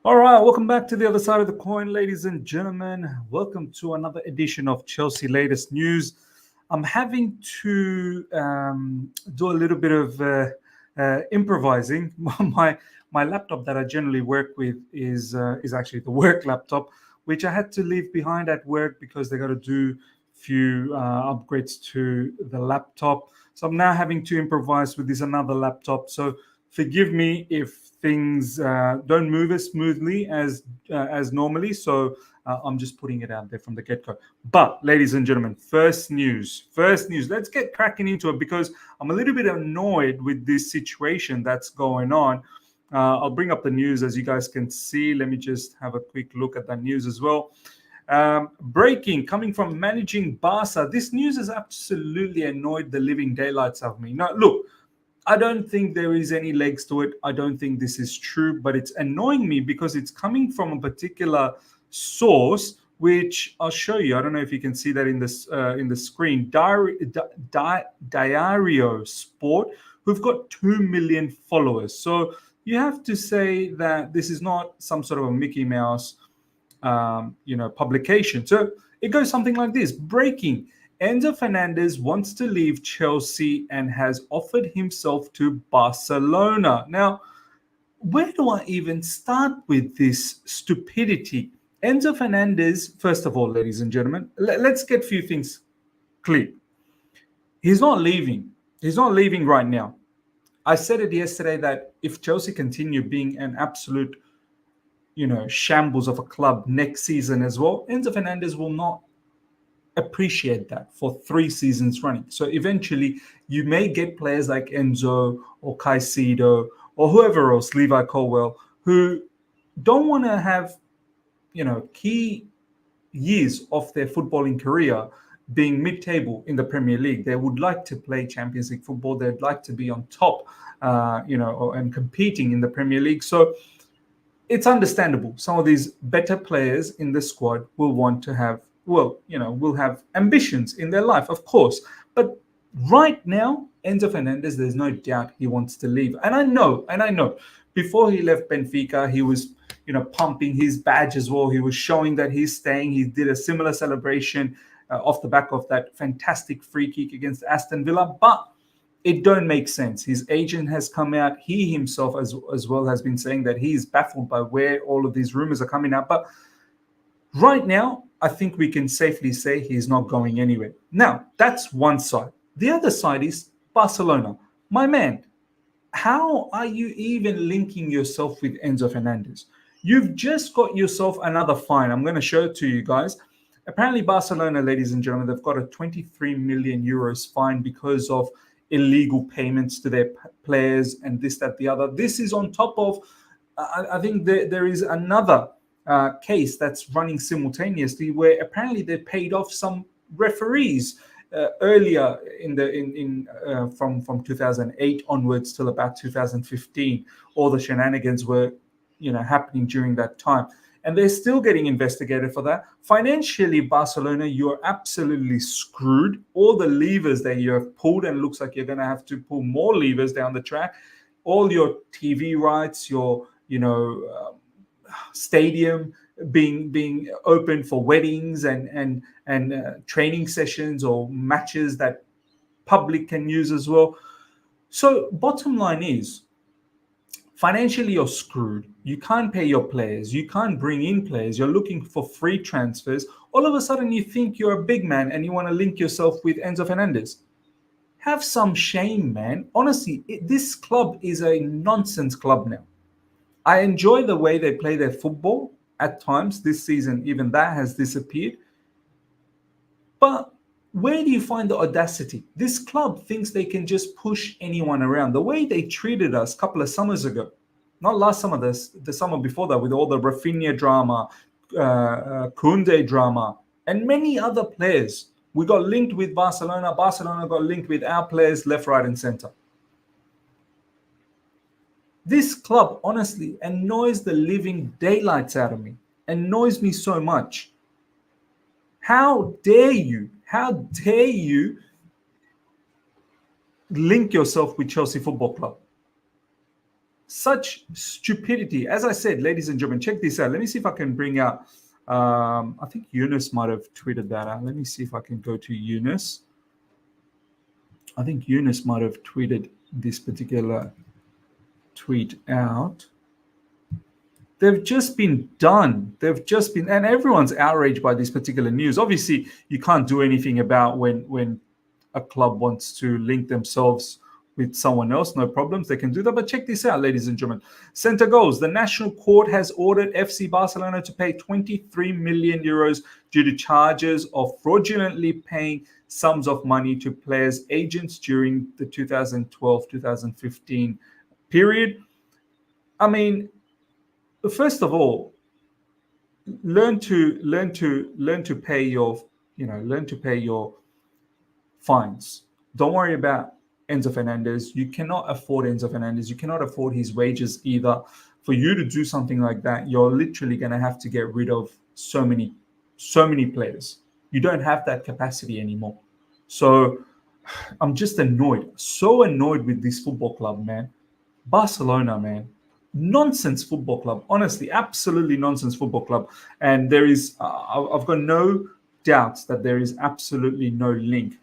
All right, welcome back to the other side of the coin, ladies and gentlemen. Welcome to another edition of Chelsea Latest News. I'm having to do a little bit of improvising. My laptop that I generally work with is actually the work laptop, which I had to leave behind at work because they got to do a few upgrades to the laptop. So I'm now having to improvise with this another laptop. So forgive me if things don't move as smoothly as normally. So I'm just putting it out there from the get-go. But ladies and gentlemen, first news. Let's get cracking into it because I'm a little bit annoyed with this situation that's going on. I'll bring up the news as you guys can see. Let me just have a quick look at that news as well. Breaking coming from managing Barca. This news has absolutely annoyed the living daylights out of me. Now, look, I don't think there is any legs to it. I don't think this is true, but it's annoying me because it's coming from a particular source, which I'll show you. I don't know if you can see that in the screen. Diario Sport, who've got 2 million followers. So you have to say that this is not some sort of a Mickey Mouse, publication. So it goes something like this: breaking. Enzo Fernandez wants to leave Chelsea and has offered himself to Barcelona. Now, where do I even start with this stupidity? Enzo Fernandez, first of all, ladies and gentlemen, let's get a few things clear. He's not leaving. He's not leaving right now. I said it yesterday that if Chelsea continue being an absolute, shambles of a club next season as well, Enzo Fernandez will not appreciate that for 3 seasons running. So eventually you may get players like Enzo or Caicedo or whoever else, Levi Colwell, who don't want to have, key years of their footballing career being mid-table in the Premier League. They would like to play Champions League football. They'd like to be on top, and competing in the Premier League. So it's understandable. Some of these better players in the squad will want to have will have ambitions in their life, of course. But right now, Enzo Fernandez, there's no doubt he wants to leave. And I know, before he left Benfica, he was, pumping his badge as well. He was showing that he's staying. He did a similar celebration off the back of that fantastic free kick against Aston Villa. But it don't make sense. His agent has come out. He himself as well has been saying that he is baffled by where all of these rumors are coming out. But right now, I think we can safely say he's not going anywhere. Now, that's one side. The other side is Barcelona. My man, how are you even linking yourself with Enzo Fernandez? You've just got yourself another fine. I'm going to show it to you guys. Apparently, Barcelona, ladies and gentlemen, they've got a 23 million euros fine because of illegal payments to their players and this, that, the other. This is on top of, I think there is another case that's running simultaneously where apparently they paid off some referees earlier from 2008 onwards till about 2015. All the shenanigans were happening during that time, and they're still getting investigated for that. Financially, Barcelona, you're absolutely screwed. All the levers that you have pulled, and it looks like you're going to have to pull more levers down the track. All your TV rights, your stadium being open for weddings and training sessions or matches that public can use as well. So bottom line is, financially you're screwed. You can't pay your players. You can't bring in players. You're looking for free transfers. All of a sudden you think you're a big man and you want to link yourself with Enzo Fernandez. Have some shame, man. Honestly, this club is a nonsense club now. I enjoy the way they play their football at times. This season, even that has disappeared. But where do you find the audacity? This club thinks they can just push anyone around. The way they treated us a couple of summers ago, not last summer, the summer before that, with all the Rafinha drama, Koundé drama, and many other players. We got linked with Barcelona. Barcelona got linked with our players left, right, and center. This club, honestly, annoys the living daylights out of me. Annoys me so much. How dare you link yourself with Chelsea Football Club? Such stupidity. As I said, ladies and gentlemen, check this out. Let me see if I can bring out. I think Eunice might have tweeted that out. Let me see if I can go to Eunice. I think Eunice might have tweeted this particular tweet out. They've just been done. And everyone's outraged by this particular news. Obviously, you can't do anything about when a club wants to link themselves with someone else. No problems, they can do that. But check this out, ladies and gentlemen. Centre goals. The National Court has ordered FC Barcelona to pay 23 million euros due to charges of fraudulently paying sums of money to players' agents during the 2012-2015 period. I mean, first of all, learn to pay your fines. Don't worry about Enzo Fernandez. You cannot afford Enzo Fernandez. You cannot afford his wages either. For you to do something like that, you're literally going to have to get rid of so many players. You don't have that capacity anymore. So I'm just annoyed. So annoyed with this football club, man. Barcelona, man. Nonsense football club. Honestly, absolutely nonsense football club. And there is, I've got no doubts that there is absolutely no link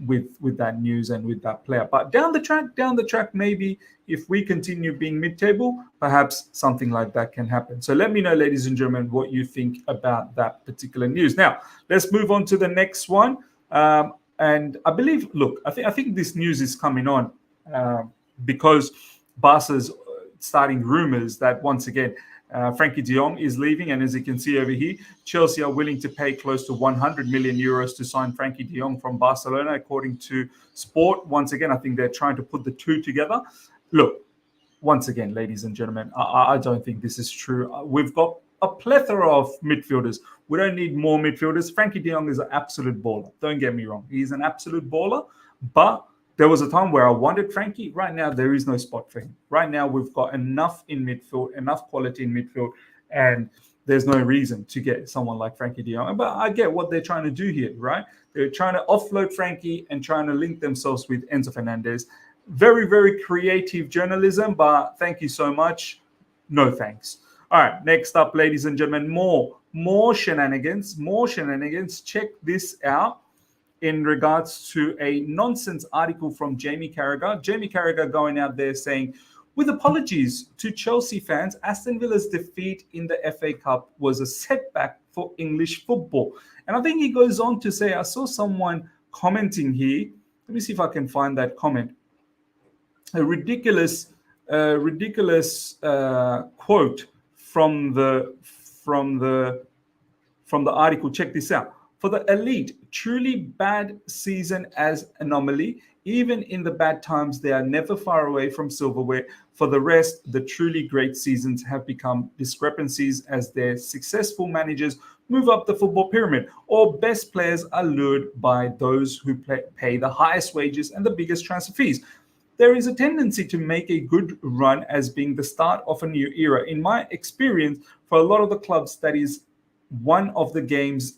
with that news and with that player. But down the track, maybe if we continue being mid-table, perhaps something like that can happen. So let me know, ladies and gentlemen, what you think about that particular news. Now, let's move on to the next one. And I believe, look, I think this news is coming on because Barca's starting rumors that once again, Frankie de Jong is leaving, and as you can see over here, Chelsea are willing to pay close to 100 million euros to sign Frankie de Jong from Barcelona, according to Sport. Once again, I think they're trying to put the two together. Look, once again, ladies and gentlemen, I don't think this is true. We've got a plethora of midfielders. We don't need more midfielders. Frankie de Jong is an absolute baller. Don't get me wrong. He's an absolute baller, but there was a time where I wanted Frankie. Right now, there is no spot for him. Right now, we've got enough in midfield, enough quality in midfield, and there's no reason to get someone like Frankie de Jong. But I get what they're trying to do here, right? They're trying to offload Frankie and trying to link themselves with Enzo Fernandez. Very, very creative journalism, but thank you so much. No thanks. All right, next up, ladies and gentlemen, more shenanigans. Check this out. In regards to a nonsense article from Jamie Carragher. Jamie Carragher going out there saying, with apologies to Chelsea fans, Aston Villa's defeat in the FA Cup was a setback for English football. And I think he goes on to say, I saw someone commenting here. Let me see if I can find that comment. A ridiculous quote from the article. Check this out. For the elite, truly bad season as anomaly. Even in the bad times, they are never far away from silverware. For the rest, the truly great seasons have become discrepancies as their successful managers move up the football pyramid, or best players are lured by those who pay the highest wages and the biggest transfer fees. There is a tendency to make a good run as being the start of a new era. In my experience, for a lot of the clubs, that is one of the game's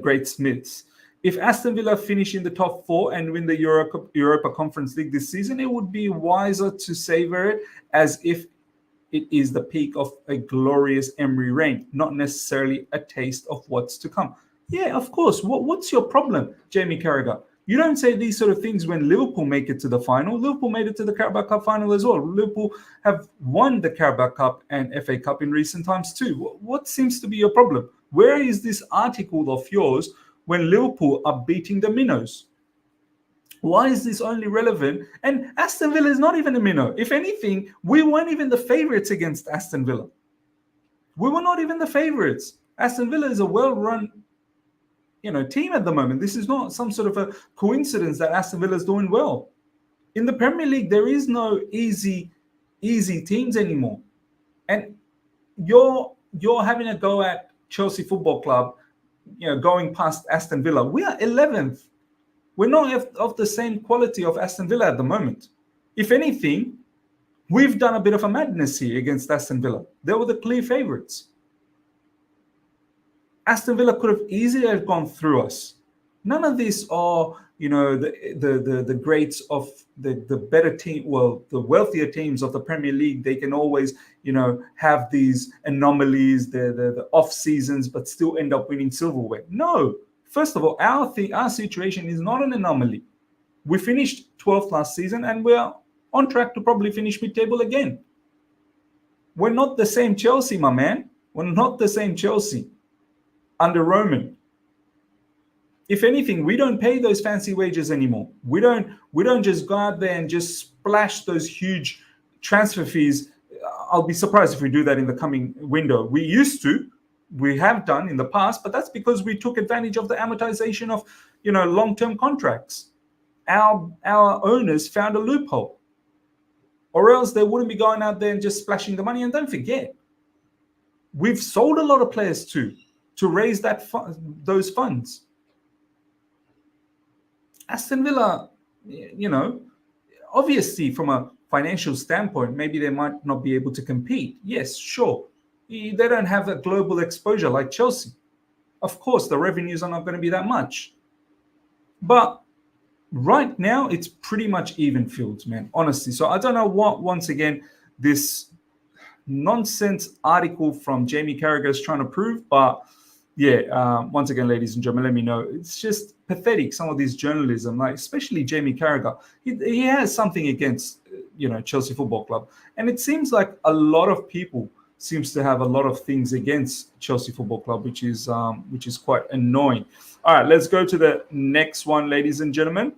great smiths. If Aston Villa finish in the top four and win the Europa Conference League this season, it would be wiser to savor it as if it is the peak of a glorious Emery reign, not necessarily a taste of what's to come. Yeah, of course. What's your problem, Jamie Carragher? You don't say these sort of things when Liverpool make it to the final. Liverpool made it to the Carabao Cup final as well. Liverpool have won the Carabao Cup and FA Cup in recent times too. What seems to be your problem? Where is this article of yours when Liverpool are beating the minnows? Why is this only relevant? And Aston Villa is not even a minnow. If anything, we weren't even the favourites against Aston Villa. We were not even the favourites. Aston Villa is a well-run team at the moment. This is not some sort of a coincidence that Aston Villa is doing well. In the Premier League, there is no easy teams anymore. And you're having a go at Chelsea Football Club, going past Aston Villa. We are 11th. We're not of the same quality of Aston Villa at the moment. If anything, we've done a bit of a madness here against Aston Villa. They were the clear favourites. Aston Villa could have easily have gone through us. None of this are, the greats of the better team, well, the wealthier teams of the Premier League. They can always, have these anomalies, the off seasons, but still end up winning silverware. No, first of all, our situation is not an anomaly. We finished 12th last season, and we're on track to probably finish mid-table again. We're not the same Chelsea, my man. We're not the same Chelsea under Roman. If anything, we don't pay those fancy wages anymore. We don't just go out there and just splash those huge transfer fees. I'll be surprised if we do that in the coming window. We used to, we have done in the past, but that's because we took advantage of the amortization of, long-term contracts. Our owners found a loophole, or else they wouldn't be going out there and just splashing the money. And don't forget, we've sold a lot of players too to raise those funds. Aston Villa, obviously from a financial standpoint, maybe they might not be able to compete. Yes, sure. They don't have a global exposure like Chelsea. Of course, the revenues are not going to be that much. But right now, it's pretty much even fields, man, honestly. So I don't know what, once again, this nonsense article from Jamie Carragher is trying to prove, but yeah, once again, ladies and gentlemen, let me know. It's just pathetic, some of this journalism, like especially Jamie Carragher. He has something against, Chelsea Football Club. And it seems like a lot of people seems to have a lot of things against Chelsea Football Club, which is quite annoying. All right, let's go to the next one, ladies and gentlemen.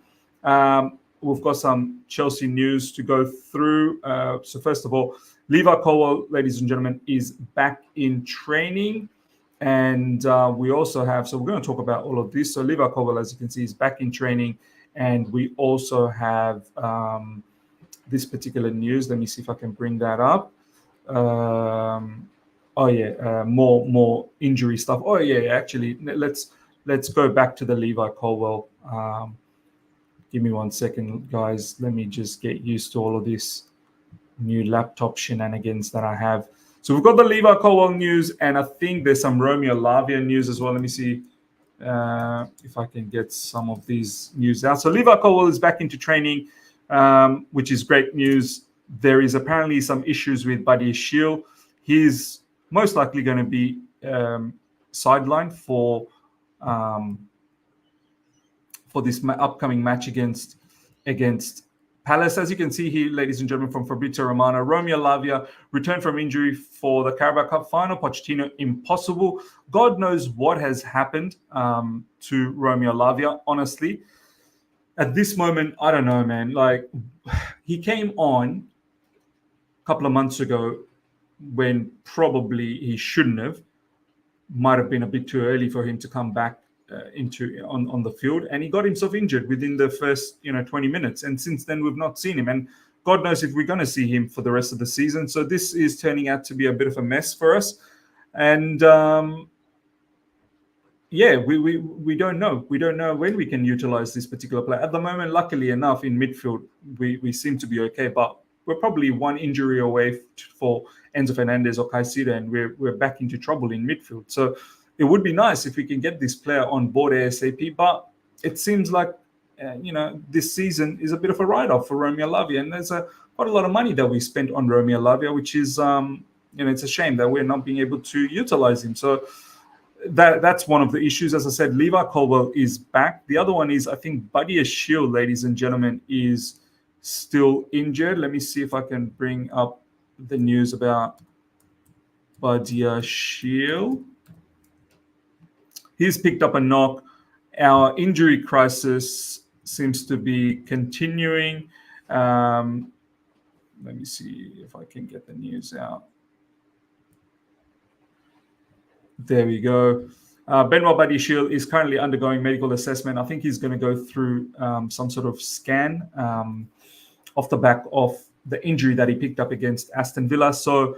We've got some Chelsea news to go through. So first of all, Levi Colwill, ladies and gentlemen, is back in training. And we also have, so we're going to talk about all of this. So Levi Colwill, as you can see, is back in training. And we also have this particular news. Let me see if I can bring that up. More injury stuff. Oh yeah, actually, let's go back to the Levi Colwill. Give me 1 second, guys. Let me just get used to all of this new laptop shenanigans that I have. So we've got the Levi Colwill news, and I think there's some Romeo Lavia news as well. Let me see if I can get some of these news out. So Levi Colwill is back into training, which is great news. There is apparently some issues with Badiashile. He's most likely going to be sidelined for this upcoming match against Palace. As you can see here, ladies and gentlemen, from Fabrizio Romano, Romeo Lavia returned from injury for the Carabao Cup final. Pochettino, impossible. God knows what has happened to Romeo Lavia, honestly. At this moment, I don't know, man. Like, he came on a couple of months ago when probably he shouldn't have. Might have been a bit too early for him to come back on the field, and he got himself injured within the first 20 minutes, and since then we've not seen him, and God knows if we're going to see him for the rest of the season. So this is turning out to be a bit of a mess for us, and we don't know when we can utilize this particular player. At the moment, luckily enough, in midfield we seem to be okay, but we're probably one injury away for Enzo Fernandez or Caicedo, and we're back into trouble in midfield. So it would be nice if we can get this player on board ASAP, but it seems like, this season is a bit of a write-off for Romeo Lavia, and there's quite a lot of money that we spent on Romeo Lavia, which is, it's a shame that we're not being able to utilize him. So that's one of the issues. As I said, Levi Colwill is back. The other one is, I think, Badiashile, ladies and gentlemen, is still injured. Let me see if I can bring up the news about Badiashile. He's picked up a knock. Our injury crisis seems to be continuing. Let me see if I can get the news out. There we go. Benoit Badiashile is currently undergoing medical assessment. I think he's going to go through some sort of scan off the back of the injury that he picked up against Aston Villa. So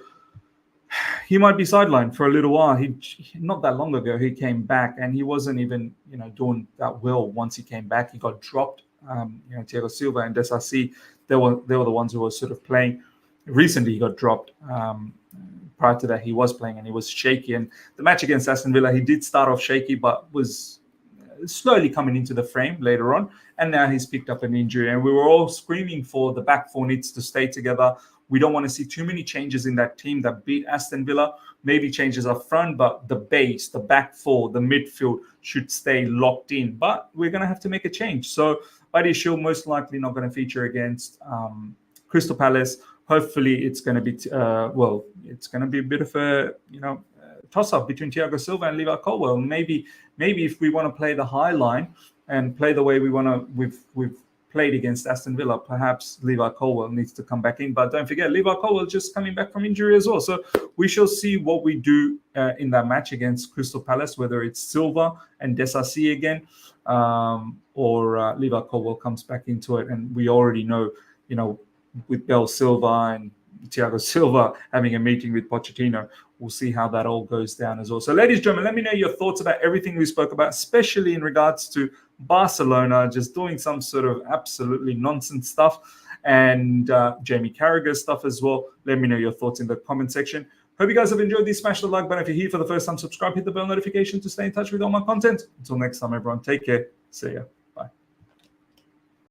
he might be sidelined for a little while. He not that long ago he came back, and he wasn't even doing that well. Once he came back, he got dropped. Thiago Silva and Desassi, they were the ones who were sort of playing. Recently, he got dropped. Prior to that, he was playing and he was shaky. And the match against Aston Villa, he did start off shaky, but was slowly coming into the frame later on, and now he's picked up an injury. And we were all screaming for the back four needs to stay together. We don't want to see too many changes in that team that beat Aston Villa. Maybe changes up front, but the base, the back four, the midfield should stay locked in. But we're going to have to make a change. So Badiashile most likely not going to feature against Crystal Palace. Hopefully, it's going to be it's going to be a bit of a toss-up between Thiago Silva and Levi Colwill. Maybe if we want to play the high line and play the way we want to, we've played against Aston Villa, perhaps Levi Colwill needs to come back in. But don't forget, Levi Colwill just coming back from injury as well. So we shall see what we do in that match against Crystal Palace, whether it's Silva and Desasi again, or Levi Colwill comes back into it. And we already know, with Bel Silva and Thiago Silva having a meeting with Pochettino, we'll see how that all goes down as well. So, ladies and gentlemen, let me know your thoughts about everything we spoke about, especially in regards to Barcelona just doing some sort of absolutely nonsense stuff, and Jamie Carragher stuff as well. Let me know your thoughts in the comment section. Hope you guys have enjoyed this. Smash the like button if you're here for the first time. Subscribe, hit the bell notification to stay in touch with all my content. Until next time, everyone, take care. See ya.